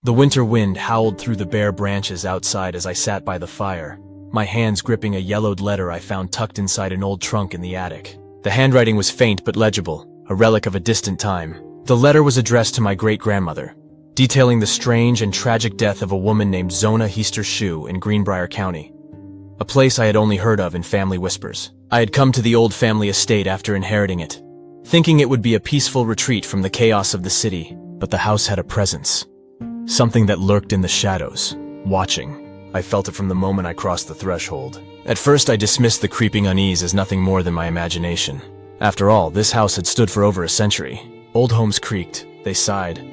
The winter wind howled through the bare branches outside as I sat by the fire, my hands gripping a yellowed letter I found tucked inside an old trunk in the attic. The handwriting was faint but legible, a relic of a distant time. The letter was addressed to my great-grandmother, detailing the strange and tragic death of a woman named Zona Heaster Shue in Greenbrier County, a place I had only heard of in family whispers. I had come to the old family estate after inheriting it, thinking it would be a peaceful retreat from the chaos of the city, but the house had a presence. Something that lurked in the shadows, watching. I felt it from the moment I crossed the threshold. At first I dismissed the creeping unease as nothing more than my imagination. After all, this house had stood for over a century. Old homes creaked, they sighed.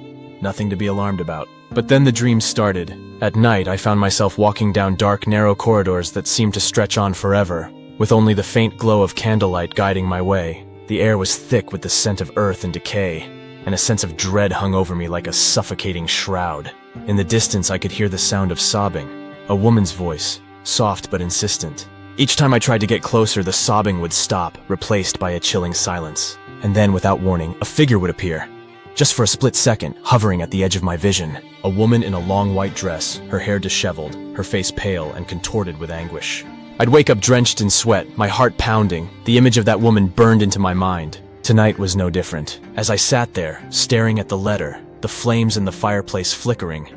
Nothing to be alarmed about. But then the dreams started. At night I found myself walking down dark, narrow corridors that seemed to stretch on forever, with only the faint glow of candlelight guiding my way. The air was thick with the scent of earth and decay, and a sense of dread hung over me like a suffocating shroud. In the distance I could hear the sound of sobbing, a woman's voice, soft but insistent. Each time I tried to get closer, the sobbing would stop, replaced by a chilling silence. And then, without warning, a figure would appear. Just for a split second, hovering at the edge of my vision. A woman in a long white dress, her hair disheveled, her face pale and contorted with anguish. I'd wake up drenched in sweat, my heart pounding. The image of that woman burned into my mind. Tonight was no different. As I sat there, staring at the letter, the flames in the fireplace flickering,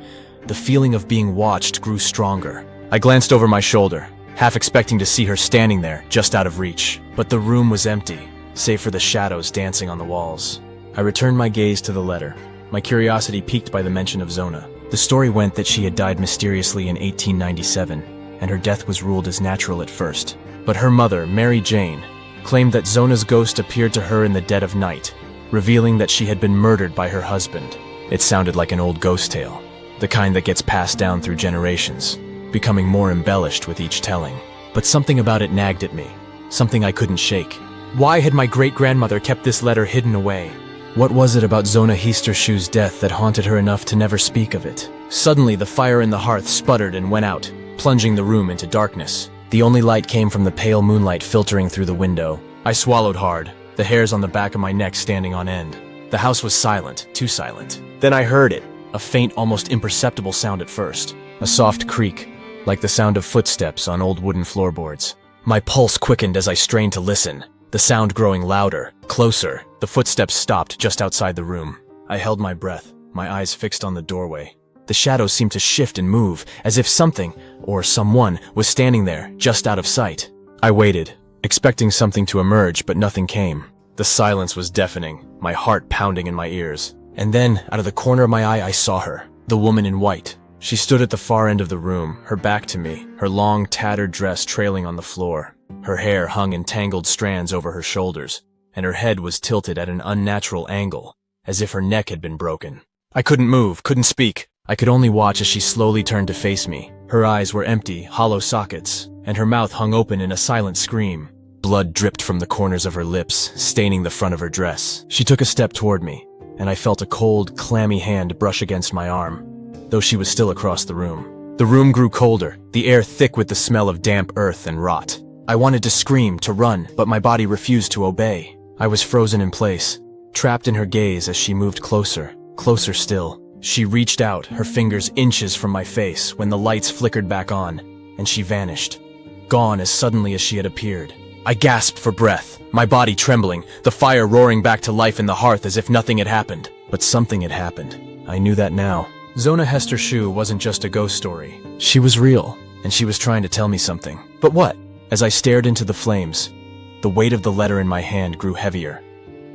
the feeling of being watched grew stronger. I glanced over my shoulder, half expecting to see her standing there, just out of reach. But the room was empty, save for the shadows dancing on the walls. I returned my gaze to the letter, my curiosity piqued by the mention of Zona. The story went that she had died mysteriously in 1897, and her death was ruled as natural at first. But her mother, Mary Jane, claimed that Zona's ghost appeared to her in the dead of night, revealing that she had been murdered by her husband. It sounded like an old ghost tale, the kind that gets passed down through generations, becoming more embellished with each telling. But something about it nagged at me, something I couldn't shake. Why had my great-grandmother kept this letter hidden away? What was it about Zona Heaster Shue's death that haunted her enough to never speak of it? Suddenly, the fire in the hearth sputtered and went out, plunging the room into darkness. The only light came from the pale moonlight filtering through the window. I swallowed hard, the hairs on the back of my neck standing on end. The house was silent, too silent. Then I heard it, a faint, almost imperceptible sound at first. A soft creak, like the sound of footsteps on old wooden floorboards. My pulse quickened as I strained to listen, the sound growing louder, closer. The footsteps stopped just outside the room. I held my breath, my eyes fixed on the doorway. The shadows seemed to shift and move, as if something, or someone, was standing there, just out of sight. I waited, expecting something to emerge, but nothing came. The silence was deafening, my heart pounding in my ears. And then, out of the corner of my eye, I saw her, the woman in white. She stood at the far end of the room, her back to me, her long, tattered dress trailing on the floor. Her hair hung in tangled strands over her shoulders, and her head was tilted at an unnatural angle, as if her neck had been broken. I couldn't move, couldn't speak. I could only watch as she slowly turned to face me. Her eyes were empty, hollow sockets, and her mouth hung open in a silent scream. Blood dripped from the corners of her lips, staining the front of her dress. She took a step toward me, and I felt a cold, clammy hand brush against my arm, though she was still across the room. The room grew colder, the air thick with the smell of damp earth and rot. I wanted to scream, to run, but my body refused to obey. I was frozen in place, trapped in her gaze as she moved closer, closer still. She reached out, her fingers inches from my face, when the lights flickered back on, and she vanished, gone as suddenly as she had appeared. I gasped for breath, my body trembling, the fire roaring back to life in the hearth as if nothing had happened. But something had happened. I knew that now. Zona Heaster Shue wasn't just a ghost story. She was real, and she was trying to tell me something. But what? As I stared into the flames, the weight of the letter in my hand grew heavier,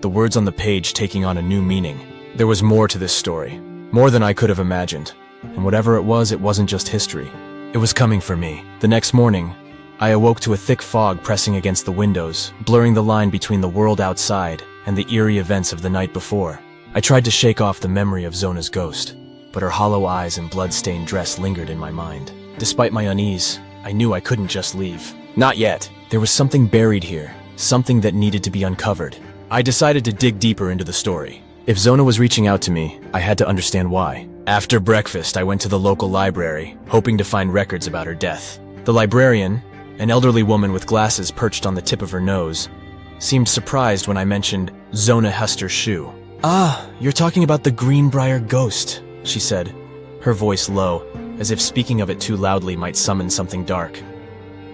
the words on the page taking on a new meaning. There was more to this story, more than I could have imagined. And whatever it wasn't just history. It was coming for me. The next morning, I awoke to a thick fog pressing against the windows, blurring the line between the world outside and the eerie events of the night before. I tried to shake off the memory of Zona's ghost, but her hollow eyes and blood-stained dress lingered in my mind. Despite my unease, I knew I couldn't just leave. Not yet. There was something buried here, something that needed to be uncovered. I decided to dig deeper into the story. If Zona was reaching out to me, I had to understand why. After breakfast, I went to the local library, hoping to find records about her death. The librarian, an elderly woman with glasses perched on the tip of her nose, seemed surprised when I mentioned Zona Heaster Shue. "Ah, you're talking about the Greenbrier ghost," she said, her voice low, as if speaking of it too loudly might summon something dark.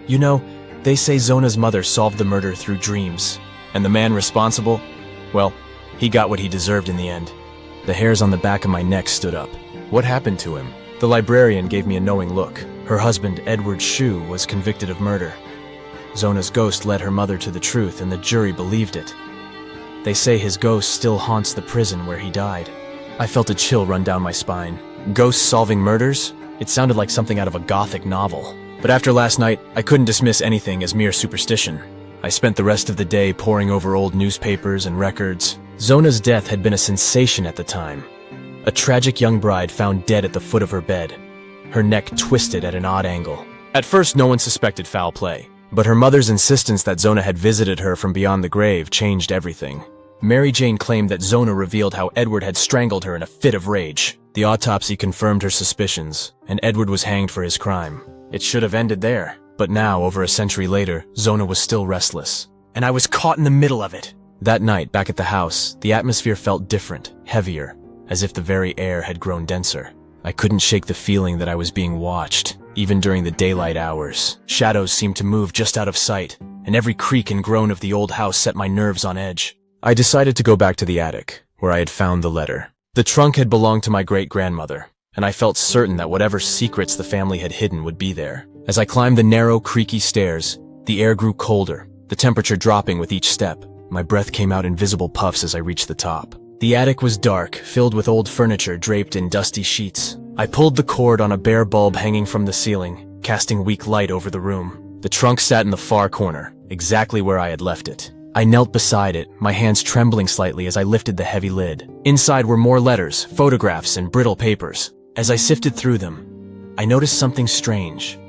"You know, they say Zona's mother solved the murder through dreams, and the man responsible, well, he got what he deserved in the end." The hairs on the back of my neck stood up. What happened to him? The librarian gave me a knowing look. Her husband, Edward Shue, was convicted of murder. Zona's ghost led her mother to the truth, and the jury believed it. They say his ghost still haunts the prison where he died. I felt a chill run down my spine. Ghosts solving murders? It sounded like something out of a gothic novel. But after last night, I couldn't dismiss anything as mere superstition. I spent the rest of the day poring over old newspapers and records. Zona's death had been a sensation at the time. A tragic young bride found dead at the foot of her bed, her neck twisted at an odd angle. At first, no one suspected foul play, but her mother's insistence that Zona had visited her from beyond the grave changed everything. Mary Jane claimed that Zona revealed how Edward had strangled her in a fit of rage. The autopsy confirmed her suspicions, and Edward was hanged for his crime. It should have ended there, but now, over a century later, Zona was still restless. And I was caught in the middle of it. That night, back at the house, the atmosphere felt different, heavier, as if the very air had grown denser. I couldn't shake the feeling that I was being watched, even during the daylight hours. Shadows seemed to move just out of sight, and every creak and groan of the old house set my nerves on edge. I decided to go back to the attic, where I had found the letter. The trunk had belonged to my great-grandmother, and I felt certain that whatever secrets the family had hidden would be there. As I climbed the narrow, creaky stairs, the air grew colder, the temperature dropping with each step. My breath came out in visible puffs as I reached the top. The attic was dark, filled with old furniture draped in dusty sheets. I pulled the cord on a bare bulb hanging from the ceiling, casting weak light over the room. The trunk sat in the far corner, exactly where I had left it. I knelt beside it, my hands trembling slightly as I lifted the heavy lid. Inside were more letters, photographs, and brittle papers. As I sifted through them, I noticed something strange.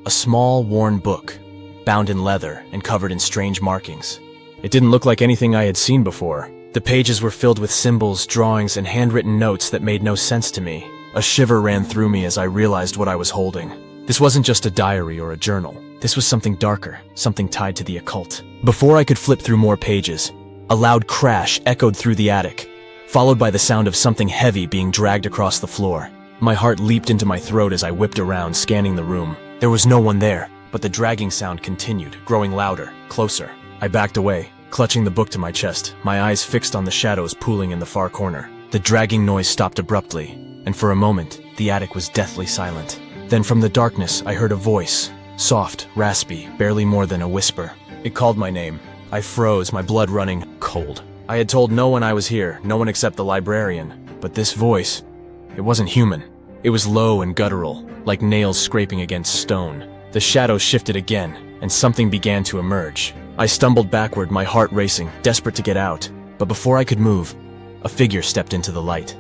A small, worn book, bound in leather and covered in strange markings. It didn't look like anything I had seen before. The pages were filled with symbols, drawings, and handwritten notes that made no sense to me. A shiver ran through me as I realized what I was holding. This wasn't just a diary or a journal. This was something darker, something tied to the occult. Before I could flip through more pages, a loud crash echoed through the attic, followed by the sound of something heavy being dragged across the floor. My heart leaped into my throat as I whipped around, scanning the room. There was no one there, but the dragging sound continued, growing louder, closer. I backed away, clutching the book to my chest, my eyes fixed on the shadows pooling in the far corner. The dragging noise stopped abruptly, and for a moment, the attic was deathly silent. Then from the darkness, I heard a voice, soft, raspy, barely more than a whisper. It called my name. I froze, my blood running cold. I had told no one I was here, no one except the librarian. But this voice, it wasn't human. It was low and guttural, like nails scraping against stone. The shadows shifted again, and something began to emerge. I stumbled backward, my heart racing, desperate to get out. But before I could move, a figure stepped into the light.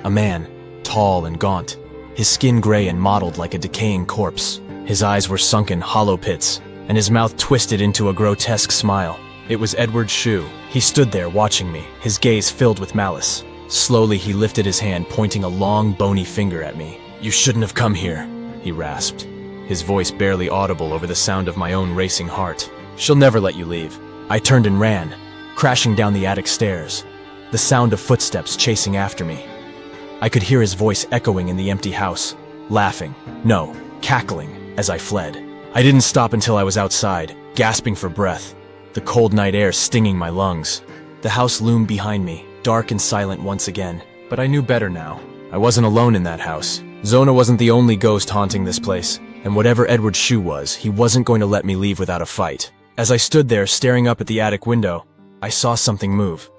A man, tall and gaunt, his skin gray and mottled like a decaying corpse. His eyes were sunken, hollow pits, and his mouth twisted into a grotesque smile. It was Edward Shue. He stood there watching me, his gaze filled with malice. Slowly he lifted his hand, pointing a long, bony finger at me. "You shouldn't have come here," he rasped, his voice barely audible over the sound of my own racing heart. "She'll never let you leave." I turned and ran, crashing down the attic stairs, the sound of footsteps chasing after me. I could hear his voice echoing in the empty house, laughing, no, cackling, as I fled. I didn't stop until I was outside, gasping for breath, the cold night air stinging my lungs. The house loomed behind me, dark and silent once again, but I knew better now. I wasn't alone in that house. Zona wasn't the only ghost haunting this place, and whatever Edward Shue was, he wasn't going to let me leave without a fight. As I stood there, staring up at the attic window, I saw something move.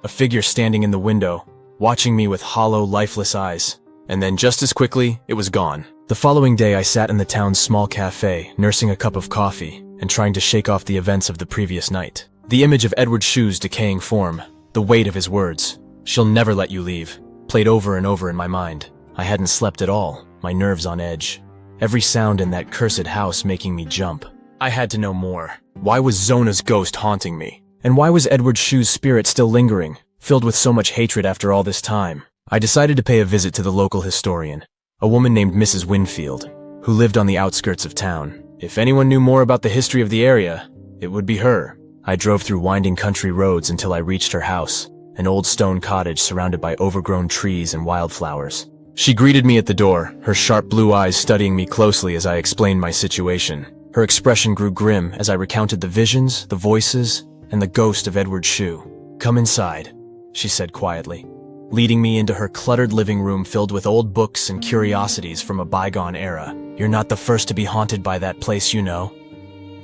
A figure standing in the window, watching me with hollow, lifeless eyes. And then just as quickly, it was gone. The following day, I sat in the town's small cafe, nursing a cup of coffee, and trying to shake off the events of the previous night. The image of Edward Shue's decaying form, the weight of his words, "She'll never let you leave," played over and over in my mind. I hadn't slept at all, my nerves on edge. Every sound in that cursed house making me jump. I had to know more. Why was Zona's ghost haunting me? And why was Edward Shue's spirit still lingering, filled with so much hatred after all this time? I decided to pay a visit to the local historian, a woman named Mrs. Winfield, who lived on the outskirts of town. If anyone knew more about the history of the area, it would be her. I drove through winding country roads until I reached her house, an old stone cottage surrounded by overgrown trees and wildflowers. She greeted me at the door, her sharp blue eyes studying me closely as I explained my situation. Her expression grew grim as I recounted the visions, the voices, and the ghost of Edward Shue. "Come inside," she said quietly, leading me into her cluttered living room filled with old books and curiosities from a bygone era. "You're not the first to be haunted by that place, you know.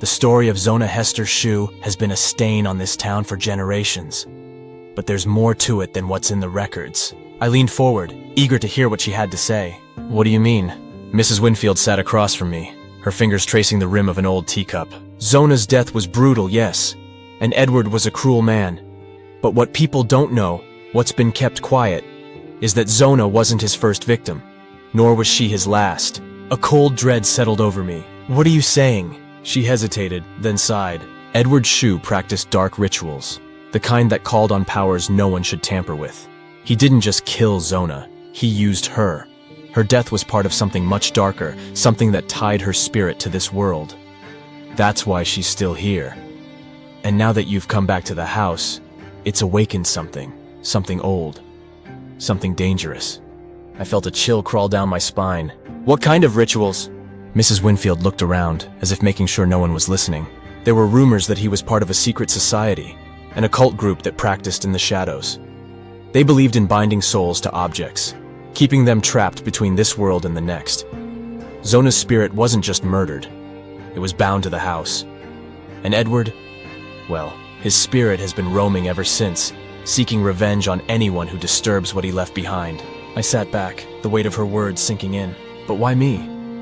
The story of Zona Heaster Shue has been a stain on this town for generations. But there's more to it than what's in the records." I leaned forward, eager to hear what she had to say. "What do you mean?" Mrs. Winfield sat across from me, her fingers tracing the rim of an old teacup. "Zona's death was brutal, yes, and Edward was a cruel man. But what people don't know, what's been kept quiet, is that Zona wasn't his first victim, nor was she his last." A cold dread settled over me. "What are you saying?" She hesitated, then sighed. "Edward Shue practiced dark rituals, the kind that called on powers no one should tamper with. He didn't just kill Zona, he used her. Her death was part of something much darker, something that tied her spirit to this world. That's why she's still here. And now that you've come back to the house, it's awakened something old, something dangerous." I felt a chill crawl down my spine. "What kind of rituals?" Mrs. Winfield looked around, as if making sure no one was listening. There were rumors that he was part of a secret society, an occult group that practiced in the shadows. They believed in binding souls to objects, keeping them trapped between this world and the next. Zona's spirit wasn't just murdered, it was bound to the house. And Edward, well, his spirit has been roaming ever since, seeking revenge on anyone who disturbs what he left behind. I sat back, the weight of her words sinking in. "But why me?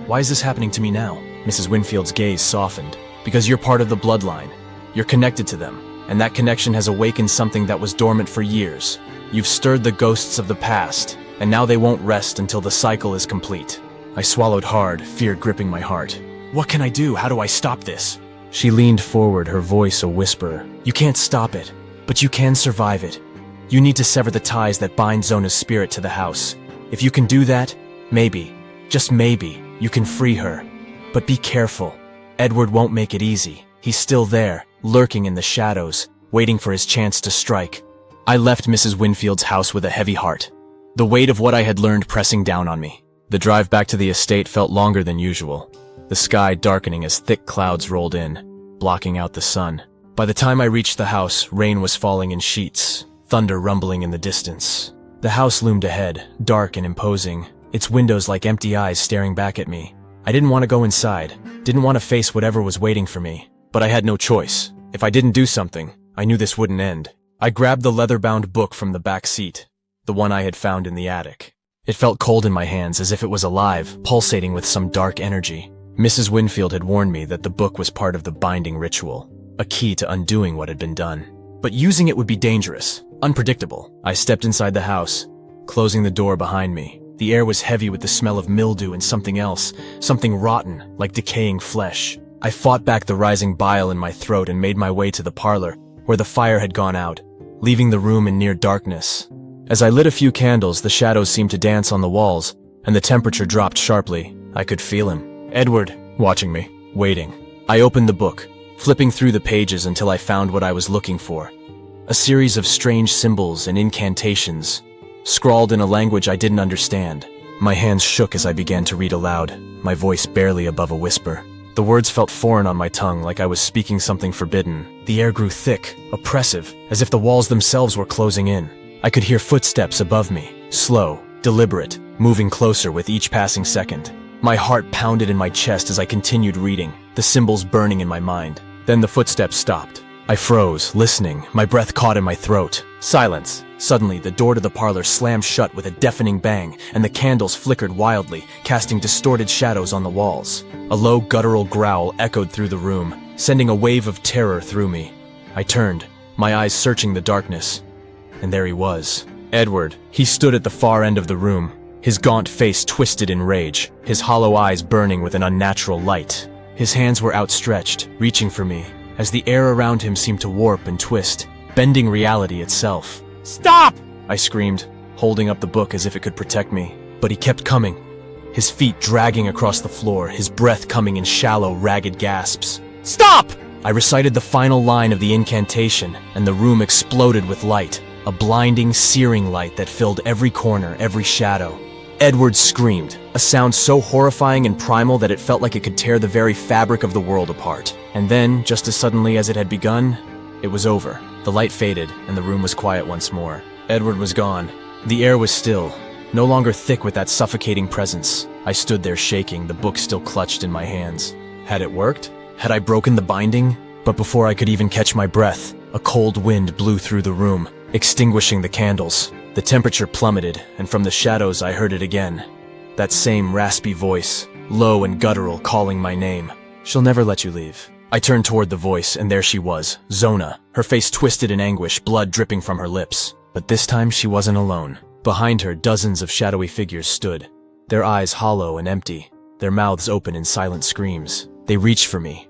Why is this happening to me now?" Mrs. Winfield's gaze softened. "Because you're part of the bloodline. You're connected to them, and that connection has awakened something that was dormant for years. You've stirred the ghosts of the past, and now they won't rest until the cycle is complete." I swallowed hard, fear gripping my heart. "What can I do? How do I stop this?" She leaned forward, her voice a whisper. "You can't stop it, but you can survive it. You need to sever the ties that bind Zona's spirit to the house. If you can do that, maybe, just maybe, you can free her. But be careful. Edward won't make it easy. He's still there, lurking in the shadows, waiting for his chance to strike." I left Mrs. Winfield's house with a heavy heart, the weight of what I had learned pressing down on me. The drive back to the estate felt longer than usual, the sky darkening as thick clouds rolled in, blocking out the sun. By the time I reached the house, rain was falling in sheets, thunder rumbling in the distance. The house loomed ahead, dark and imposing, its windows like empty eyes staring back at me. I didn't want to go inside, didn't want to face whatever was waiting for me, but I had no choice. If I didn't do something, I knew this wouldn't end. I grabbed the leather-bound book from the back seat, the one I had found in the attic. It felt cold in my hands, as if it was alive, pulsating with some dark energy. Mrs. Winfield had warned me that the book was part of the binding ritual, a key to undoing what had been done. But using it would be dangerous, unpredictable. I stepped inside the house, closing the door behind me. The air was heavy with the smell of mildew and something else, something rotten, like decaying flesh. I fought back the rising bile in my throat and made my way to the parlor, where the fire had gone out, leaving the room in near darkness. As I lit a few candles, the shadows seemed to dance on the walls, and the temperature dropped sharply. I could feel him. Edward, watching me, waiting. I opened the book, flipping through the pages until I found what I was looking for. A series of strange symbols and incantations, scrawled in a language I didn't understand. My hands shook as I began to read aloud, my voice barely above a whisper. The words felt foreign on my tongue, like I was speaking something forbidden. The air grew thick, oppressive, as if the walls themselves were closing in. I could hear footsteps above me, slow, deliberate, moving closer with each passing second. My heart pounded in my chest as I continued reading, the symbols burning in my mind. Then the footsteps stopped. I froze, listening, my breath caught in my throat. Silence. Suddenly, the door to the parlor slammed shut with a deafening bang, and the candles flickered wildly, casting distorted shadows on the walls. A low, guttural growl echoed through the room, sending a wave of terror through me. I turned, my eyes searching the darkness, and there he was. Edward. He stood at the far end of the room, his gaunt face twisted in rage, his hollow eyes burning with an unnatural light. His hands were outstretched, reaching for me, as the air around him seemed to warp and twist, bending reality itself. "Stop!" I screamed, holding up the book as if it could protect me. But he kept coming, his feet dragging across the floor, his breath coming in shallow, ragged gasps. "Stop!" I recited the final line of the incantation, and the room exploded with light, a blinding, searing light that filled every corner, every shadow. Edward screamed, a sound so horrifying and primal that it felt like it could tear the very fabric of the world apart. And then, just as suddenly as it had begun, it was over. The light faded, and the room was quiet once more. Edward was gone. The air was still, no longer thick with that suffocating presence. I stood there shaking, the book still clutched in my hands. Had it worked? Had I broken the binding? But before I could even catch my breath, a cold wind blew through the room, extinguishing the candles. The temperature plummeted, and from the shadows I heard it again. That same raspy voice, low and guttural, calling my name. "She'll never let you leave." I turned toward the voice, and there she was, Zona, her face twisted in anguish, blood dripping from her lips. But this time she wasn't alone. Behind her, dozens of shadowy figures stood, their eyes hollow and empty, their mouths open in silent screams. They reached for me,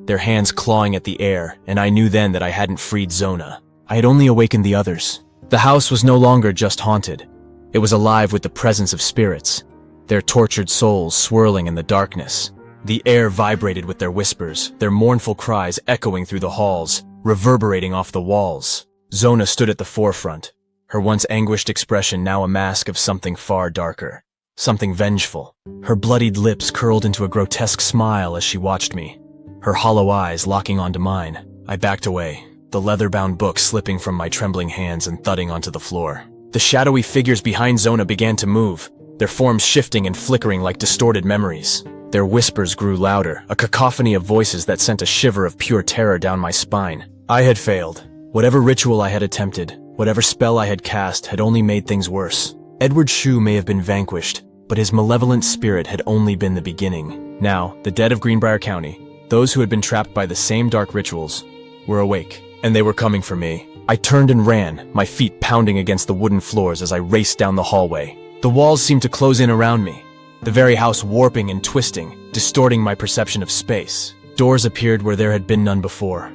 their hands clawing at the air, and I knew then that I hadn't freed Zona. I had only awakened the others. The house was no longer just haunted. It was alive with the presence of spirits, their tortured souls swirling in the darkness. The air vibrated with their whispers, their mournful cries echoing through the halls, reverberating off the walls. Zona stood at the forefront, her once anguished expression now a mask of something far darker, something vengeful. Her bloodied lips curled into a grotesque smile as she watched me, her hollow eyes locking onto mine. I backed away, the leather-bound book slipping from my trembling hands and thudding onto the floor. The shadowy figures behind Zona began to move, their forms shifting and flickering like distorted memories. Their whispers grew louder, a cacophony of voices that sent a shiver of pure terror down my spine. I had failed. Whatever ritual I had attempted, whatever spell I had cast had only made things worse. Edward Shue may have been vanquished, but his malevolent spirit had only been the beginning. Now, the dead of Greenbrier County, those who had been trapped by the same dark rituals, were awake, and they were coming for me. I turned and ran, my feet pounding against the wooden floors as I raced down the hallway. The walls seemed to close in around me, the very house warping and twisting, distorting my perception of space. Doors appeared where there had been none before.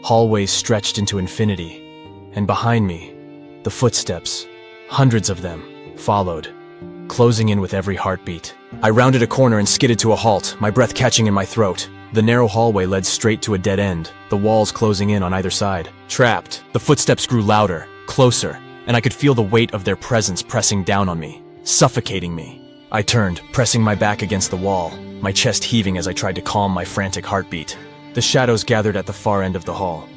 Hallways stretched into infinity, and behind me, the footsteps, hundreds of them, followed, closing in with every heartbeat. I rounded a corner and skidded to a halt, my breath catching in my throat. The narrow hallway led straight to a dead end, the walls closing in on either side. Trapped, the footsteps grew louder, closer, and I could feel the weight of their presence pressing down on me, suffocating me. I turned, pressing my back against the wall, my chest heaving as I tried to calm my frantic heartbeat. The shadows gathered at the far end of the hall,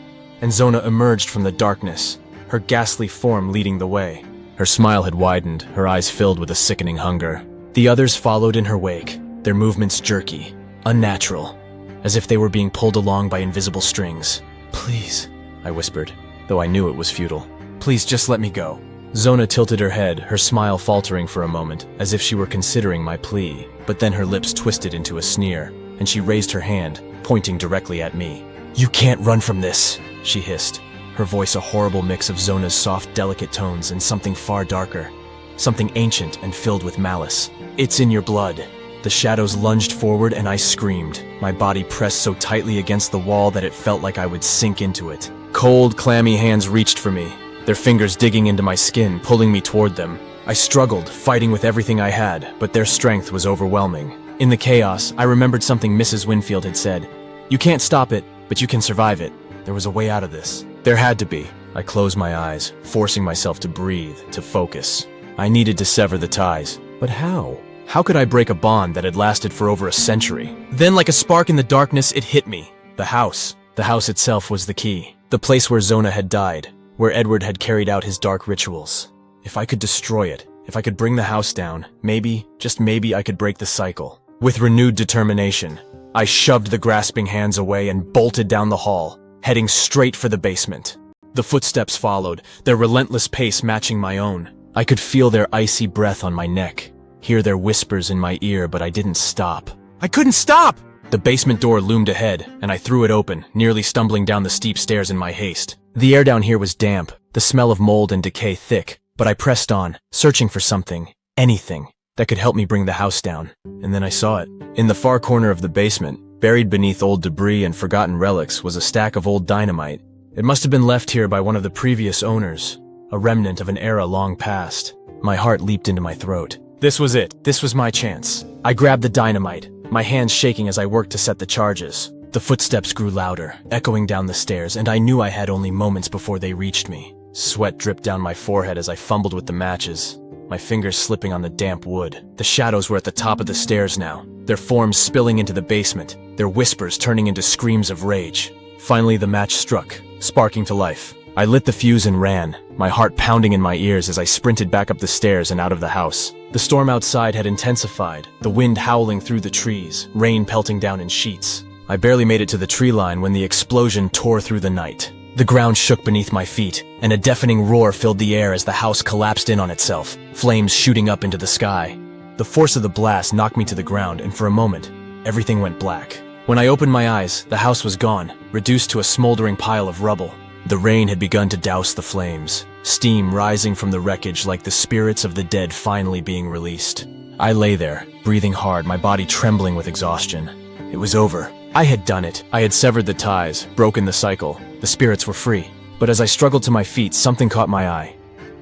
and Zona emerged from the darkness, her ghastly form leading the way. Her smile had widened, her eyes filled with a sickening hunger. The others followed in her wake, their movements jerky, unnatural, as if they were being pulled along by invisible strings. "Please," I whispered, though I knew it was futile. "Please just let me go." Zona tilted her head, her smile faltering for a moment, as if she were considering my plea, but then her lips twisted into a sneer, and she raised her hand, pointing directly at me. "You can't run from this," she hissed, her voice a horrible mix of Zona's soft, delicate tones and something far darker, something ancient and filled with malice. "It's in your blood." The shadows lunged forward and I screamed, my body pressed so tightly against the wall that it felt like I would sink into it. Cold, clammy hands reached for me, their fingers digging into my skin, pulling me toward them. I struggled, fighting with everything I had, but their strength was overwhelming. In the chaos, I remembered something Mrs. Winfield had said. "You can't stop it, but you can survive it." There was a way out of this. There had to be. I closed my eyes, forcing myself to breathe, to focus. I needed to sever the ties. But how? How could I break a bond that had lasted for over a century? Then, like a spark in the darkness, it hit me. The house. The house itself was the key. The place where Zona had died, where Edward had carried out his dark rituals. If I could destroy it, if I could bring the house down, maybe, just maybe I could break the cycle. With renewed determination, I shoved the grasping hands away and bolted down the hall, heading straight for the basement. The footsteps followed, their relentless pace matching my own. I could feel their icy breath on my neck, hear their whispers in my ear, but I didn't stop. I couldn't stop! The basement door loomed ahead, and I threw it open, nearly stumbling down the steep stairs in my haste. The air down here was damp, the smell of mold and decay thick, but I pressed on, searching for something, anything, that could help me bring the house down. And then I saw it. In the far corner of the basement, buried beneath old debris and forgotten relics, was a stack of old dynamite. It must have been left here by one of the previous owners, a remnant of an era long past. My heart leaped into my throat. This was it. This was my chance. I grabbed the dynamite, my hands shaking as I worked to set the charges. The footsteps grew louder, echoing down the stairs, and I knew I had only moments before they reached me. Sweat dripped down my forehead as I fumbled with the matches. my fingers slipping on the damp wood. The shadows were at the top of the stairs now, their forms spilling into the basement, their whispers turning into screams of rage. Finally, the match struck, sparking to life. I lit the fuse and ran, my heart pounding in my ears as I sprinted back up the stairs and out of the house. The storm outside had intensified, the wind howling through the trees, rain pelting down in sheets. I barely made it to the tree line when the explosion tore through the night. The ground shook beneath my feet, and a deafening roar filled the air as the house collapsed in on itself, flames shooting up into the sky. The force of the blast knocked me to the ground, and for a moment, everything went black. When I opened my eyes, the house was gone, reduced to a smoldering pile of rubble. The rain had begun to douse the flames, steam rising from the wreckage like the spirits of the dead finally being released. I lay there, breathing hard, my body trembling with exhaustion. It was over. I had done it. I had severed the ties, broken the cycle. The spirits were free. But as I struggled to my feet, something caught my eye.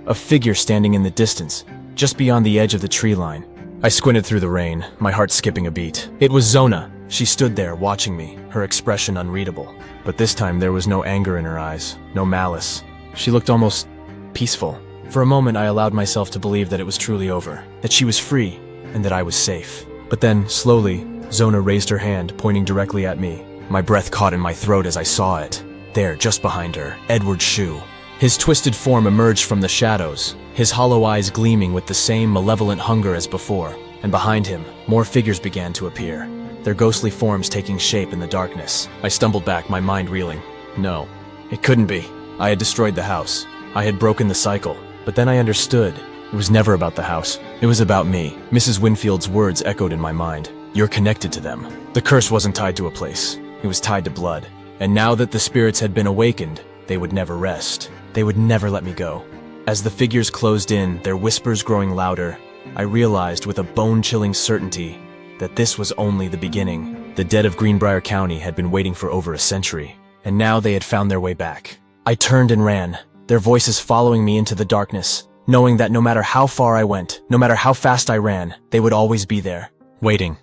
A figure standing in the distance, just beyond the edge of the tree line. I squinted through the rain, my heart skipping a beat. It was Zona. She stood there, watching me, her expression unreadable. But this time there was no anger in her eyes, no malice. She looked almost peaceful. For a moment I allowed myself to believe that it was truly over, that she was free, and that I was safe. But then, slowly, Zona raised her hand, pointing directly at me. My breath caught in my throat as I saw it. There, just behind her, Edward Shue. His twisted form emerged from the shadows, his hollow eyes gleaming with the same malevolent hunger as before. And behind him, more figures began to appear, their ghostly forms taking shape in the darkness. I stumbled back, my mind reeling. No, it couldn't be. I had destroyed the house. I had broken the cycle. But then I understood. It was never about the house. It was about me. Mrs. Winfield's words echoed in my mind. You're connected to them. The curse wasn't tied to a place. It was tied to blood. And now that the spirits had been awakened, they would never rest. They would never let me go. As the figures closed in, their whispers growing louder, I realized with a bone-chilling certainty that this was only the beginning. The dead of Greenbrier County had been waiting for over a century, and now they had found their way back. I turned and ran, their voices following me into the darkness, knowing that no matter how far I went, no matter how fast I ran, they would always be there, waiting.